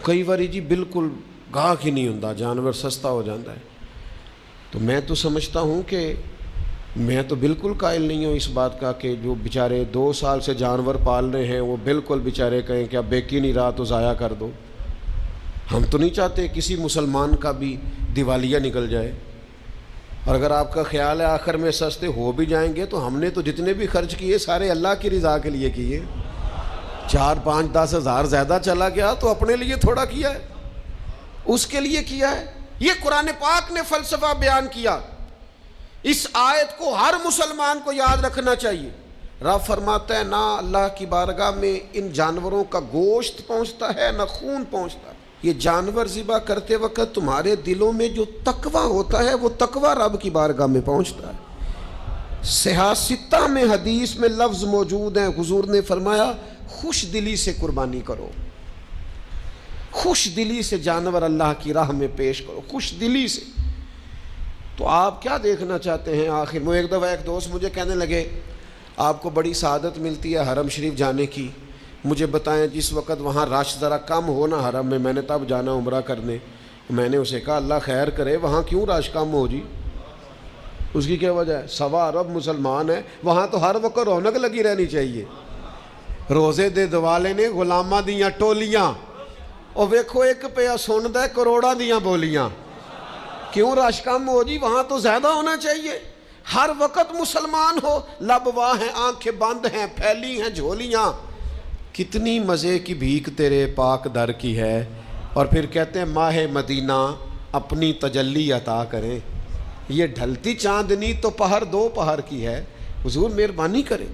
کئی باری جی بالکل گاہک ہی نہیں ہوتا، جانور سستا ہو جاتا ہے۔ تو میں تو سمجھتا ہوں کہ میں تو بالکل قائل نہیں ہوں اس بات کا کہ جو بیچارے 2 سال سے جانور پال رہے ہیں وہ بالکل بیچارے کہیں کہ اب بیکی نہیں رہا تو ضائع کر دو۔ ہم تو نہیں چاہتے کسی مسلمان کا بھی دیوالیہ نکل جائے، اور اگر آپ کا خیال ہے آخر میں سستے ہو بھی جائیں گے تو ہم نے تو جتنے بھی خرچ کیے سارے اللہ کی رضا کے لیے کیے۔ 4 5 10 ہزار زیادہ چلا گیا تو اپنے لیے تھوڑا کیا ہے، اس کے لیے کیا ہے۔ یہ قرآن پاک نے فلسفہ بیان کیا۔ اس آیت کو ہر مسلمان کو یاد رکھنا چاہیے۔ رب فرماتا ہے نہ اللہ کی بارگاہ میں ان جانوروں کا گوشت پہنچتا ہے نہ خون پہنچتا ہے۔ یہ جانور ذبح کرتے وقت تمہارے دلوں میں جو تقویٰ ہوتا ہے وہ تقویٰ رب کی بارگاہ میں پہنچتا ہے۔ صحاح 6 میں حدیث میں لفظ موجود ہیں، حضور نے فرمایا خوش دلی سے قربانی کرو، خوش دلی سے جانور اللہ کی راہ میں پیش کرو، خوش دلی سے۔ تو آپ کیا دیکھنا چاہتے ہیں آخر میں؟ ایک دفعہ ایک دوست مجھے کہنے لگے آپ کو بڑی سعادت ملتی ہے حرم شریف جانے کی، مجھے بتائیں جس وقت وہاں رش ذرا کم ہو نا حرم میں نے تب جانا عمرہ کرنے۔ میں نے اسے کہا اللہ خیر کرے، وہاں کیوں رش کم ہو جی؟ اس کی کیا وجہ ہے؟ 1.25 ارب مسلمان ہیں، وہاں تو ہر وقت رونق لگی رہنی چاہیے۔ روزے دے دوالے نے غلاماں دیاں ٹولیاں، اور ویکھو ایک پیا سندا ہے کروڑاں دیاں بولیاں۔ کیوں رش کم ہو جی؟ وہاں تو زیادہ ہونا چاہیے۔ ہر وقت مسلمان ہو، لب واہ ہیں، آنکھیں بند ہیں، پھیلی ہیں جھولیاں۔ کتنی مزے کی بھیک تیرے پاک در کی ہے۔ اور پھر کہتے ہیں ماہ مدینہ اپنی تجلی عطا کریں۔ یہ ڈھلتی چاندنی تو پہر 2 پہر کی ہے، حضور مہربانی کریں۔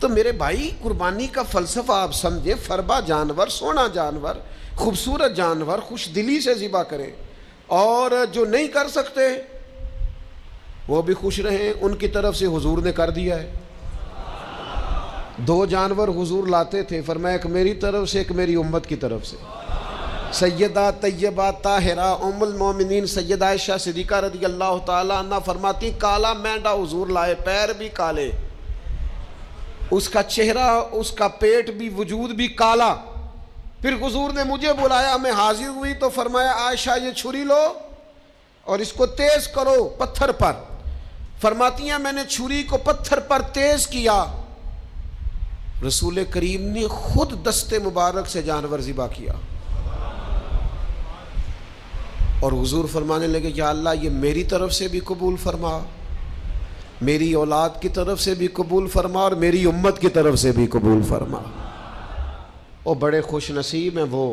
تو میرے بھائی قربانی کا فلسفہ آپ سمجھیں، فربا جانور، سونا جانور، خوبصورت جانور خوش دلی سے ذبح کریں، اور جو نہیں کر سکتے وہ بھی خوش رہیں، ان کی طرف سے حضور نے کر دیا ہے۔ 2 جانور حضور لاتے تھے، فرمایا ایک میری طرف سے ایک میری امت کی طرف سے۔ سیدہ طیبہ طاہرہ ام المومنین سیدہ عائشہ صدیقہ رضی اللہ تعالیٰ عنہ فرماتی کالا مینڈا حضور لائے، پیر بھی کالے، اس کا چہرہ، اس کا پیٹ بھی، وجود بھی کالا۔ پھر حضور نے مجھے بلایا، میں حاضر ہوئی تو فرمایا عائشہ یہ چھری لو اور اس کو تیز کرو پتھر پر۔ فرماتی ہیں میں نے چھری کو پتھر پر تیز کیا، رسول کریم نے خود دست مبارک سے جانور ذبح کیا، اور حضور فرمانے لگے یا اللہ یہ میری طرف سے بھی قبول فرما، میری اولاد کی طرف سے بھی قبول فرما، اور میری امت کی طرف سے بھی قبول فرما۔ اور بڑے خوش نصیب ہیں وہ